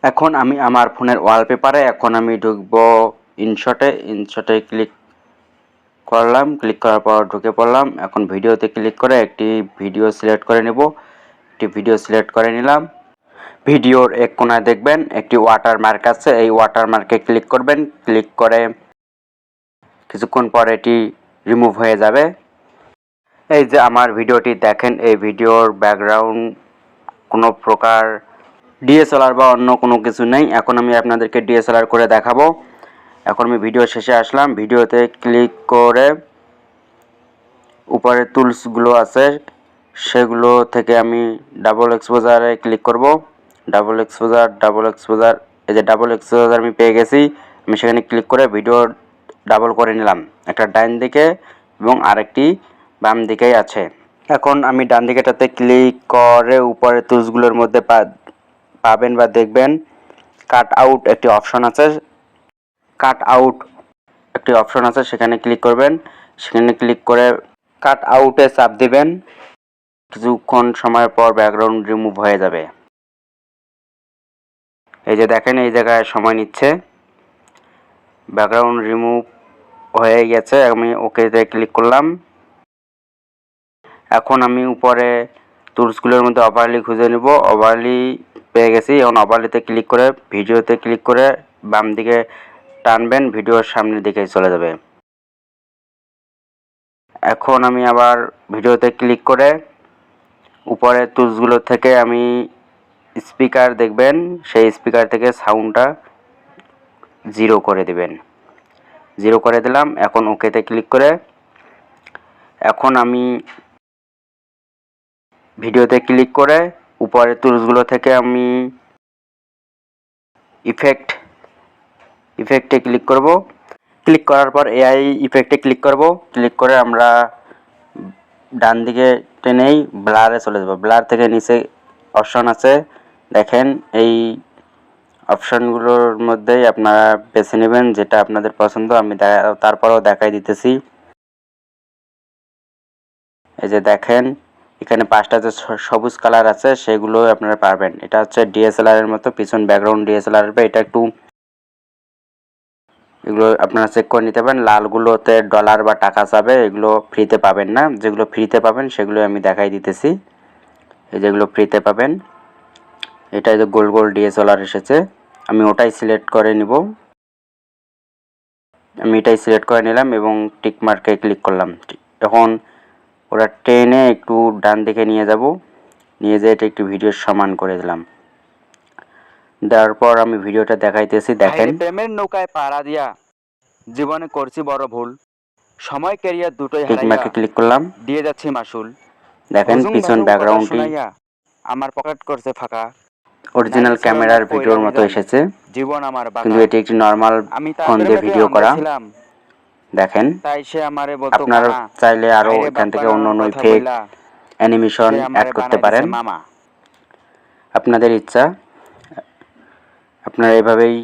এখন আমি আমার ফোনের ওয়ালপেপারে ঢুকবো ইনশটে ক্লিক করলাম, ক্লিক করার পর ঢুকে পড়লাম। এখন ভিডিওতে ক্লিক করে একটি ভিডিও সিলেক্ট করে নেব। একটি ভিডিও সিলেক্ট করে নিলাম। ভিডিওর এক কোণায় দেখবেন একটি ওয়াটারমার্ক আছে, এই ওয়াটারমার্কে ক্লিক করবেন। ক্লিক করে কিছুক্ষণ পর এটি রিমুভ হয়ে যাবে। এই যে আমার ভিডিওটি দেখেন, এই ভিডিওর ব্যাকগ্রাউন্ড কোনো প্রকার ডিএসএলআর বা অন্য কোনো কিছু নেই। এখন আমি আপনাদেরকে ডিএসএলআর করে দেখাবো। এখন আমি ভিডিও শেষে আসলাম। ভিডিওতে ক্লিক করে উপরে টুলসগুলো আছে সেগুলো থেকে আমি ডাবল এক্সপোজারে ক্লিক করব। ডাবল এক্সপোজার, এই যে ডাবল এক্সপোজার আমি পেয়ে গেছি। আমি সেখানে ক্লিক করে ভিডিও ডাবল করে নিলাম, একটা ডান দিকে এবং আরেকটি বাম দিকেই আছে। এখন আমি ডান দিকেটাতে ক্লিক করে উপরে টুলসগুলোর মধ্যে পাবেন বা দেখবেন কাট আউট একটি অপশন আছে, সেখানে ক্লিক করবেন। সেখানে ক্লিক করে কাট আউটে চাপ দিবেন। কিছুক্ষণ সময় পর ব্যাকগ্রাউন্ড রিমুভ হয়ে যাবে। এই যে দেখেন, এই জায়গায় সময় নিচ্ছে। ব্যাকগ্রাউন্ড রিমুভ হয়ে গেছে। আমি ওকেতে ক্লিক করলাম। এখন আমি উপরে টুলসগুলোর মধ্যে ওভারলি খুঁজে নেব। ওভারলি পেয়ে গেছি। এখন ওভারলিতে ক্লিক করে ভিডিওতে ক্লিক করে বাম দিকে টানবেন, ভিডিওর সামনের দিকে চলে যাবে। এখন আমি আবার ভিডিওতে ক্লিক করে উপরে টুলসগুলো থেকে আমি স্পিকার দেখবেন, সেই স্পিকার থেকে সাউন্ডটা 0 করে দিবেন। 0 করে দিলাম। এখন ওকেতে ক্লিক করে এখন আমি ভিডিওতে ক্লিক করে উপরে টুলসগুলো থেকে আমি ইফেক্টে ক্লিক করব। ক্লিক করার পর এআই ইফেক্টে ক্লিক করব। ক্লিক করে আমরা ডান দিকে টেনেই ব্লারে চলে যাব। ব্লার থেকে নিচে অপশন আছে, দেখেন এই অপশনগুলোর মধ্যেই আপনারা বেছে নেবেন যেটা আপনাদের পছন্দ। আমি তারপরেও দেখাই দিতেছি। এই যে দেখেন, এখানে 5টা যে সবুজ কালার আছে সেগুলো আপনারা পারবেন। এটা হচ্ছে ডিএসএলআর এর মতো, পিছন ব্যাকগ্রাউন্ড ডিএসএলআর এর। এটা একটু এগুলো আপনারা চেক করে নিতে পারেন। লালগুলোতে ডলার বা টাকা যাবে, এগুলো ফ্রিতে পাবেন না। যেগুলো ফ্রিতে পাবেন সেগুলো আমি দেখাই দিতেছি। এই যেগুলো ফ্রিতে পাবেন, এটা যে গোল গোল ডিএসএলআর এসেছে, আমি ওটাই সিলেক্ট করে নিব। আমি এটাই সিলেক্ট করে নিলাম এবং টিক মার্কে ক্লিক করলাম। এখন ওরা টেনে একটু ডান দিকে নিয়ে যাব, নিয়ে যেয়ে এটা একটু ভিডিওর সমান করে দিলাম। দেওয়ার পর আমি ভিডিওটা দেখাইতেছি। দেখেন, প্রেমের নৌকায় পাড়া দিয়া জীবনে করছি বড় ভুল, সময় ক্যারিয়ার দুটোই হারাইয়া ক্লিক করলাম, দিয়ে যাচ্ছি মাসুল। দেখেন পিছন ব্যাকগ্রাউন্ডটি আমার পকেট করছে ফাঁকা। অরিজিনাল ক্যামেরার ভিডিওর মতো এসেছে, জীবন আমার বাঁকা, কিন্তু এটি একটি নরমাল ফোন দিয়ে ভিডিও করা। দেখেন, আপনারা চাইলে আরো এখান থেকে অন্য অন্য ইফেক্ট অ্যানিমেশন অ্যাড করতে পারেন, আপনাদের ইচ্ছা। আপনারা এভাবেই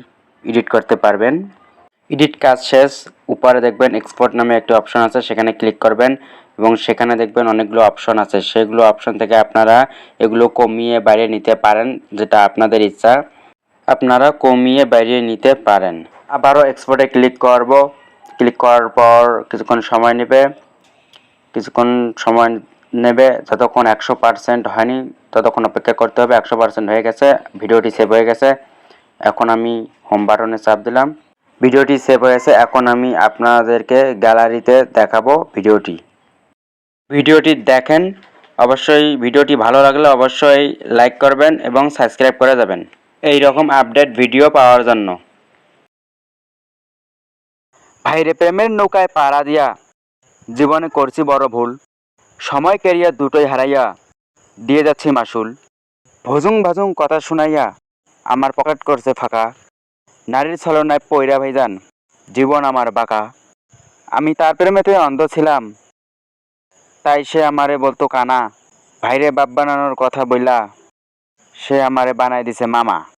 এডিট করতে পারবেন। এডিট কাজ শেষ। উপরে দেখবেন এক্সপোর্ট নামে একটি অপশন আছে, সেখানে ক্লিক করবেন এবং সেখানে দেখবেন অনেকগুলো অপশন আছে। সেগুলো অপশন থেকে আপনারা এগুলো কমিয়ে বাড়িয়ে নিতে পারেন, যেটা আপনাদের ইচ্ছা। আপনারা কমিয়ে বাড়িয়ে নিতে পারেন। আবারও এক্সপোর্টে ক্লিক করব। ক্লিক করার পর কিছুক্ষণ সময় নেবে। যতক্ষণ 100% হয়নি ততক্ষণ অপেক্ষা করতে হবে। 100% হয়ে গেছে, ভিডিওটি সেভ হয়ে গেছে। এখন আমি হোম বাটনে চাপ দিলাম, ভিডিওটি সেভ হয়েছে। এখন আমি আপনাদেরকে গ্যালারিতে দেখাবো ভিডিওটি দেখেন। অবশ্যই ভিডিওটি ভালো লাগলে অবশ্যই লাইক করবেন এবং সাবস্ক্রাইব করে যাবেন এই রকম আপডেট ভিডিও পাওয়ার জন্য। ভাইরে প্রেমের নৌকায় পাড়া দিয়া জীবনে করছি বড় ভুল, সময় ক্যারিয়ার দুটোই হারাইয়া দিয়ে যাচ্ছি মাসুল। ভজুং ভাজুং কথা শুনাইয়া আমার পকেট করছে ফাঁকা, নারীর ছলনায় পয়রা ভাইজান জীবন আমার বাঁকা। আমি তার প্রেমেতে অন্ধ ছিলাম, তাই সে আমারে বলতো কানা। ভাইরে বাপ বানানোর কথা বইলা সে আমারে বানাই দিছে মামা।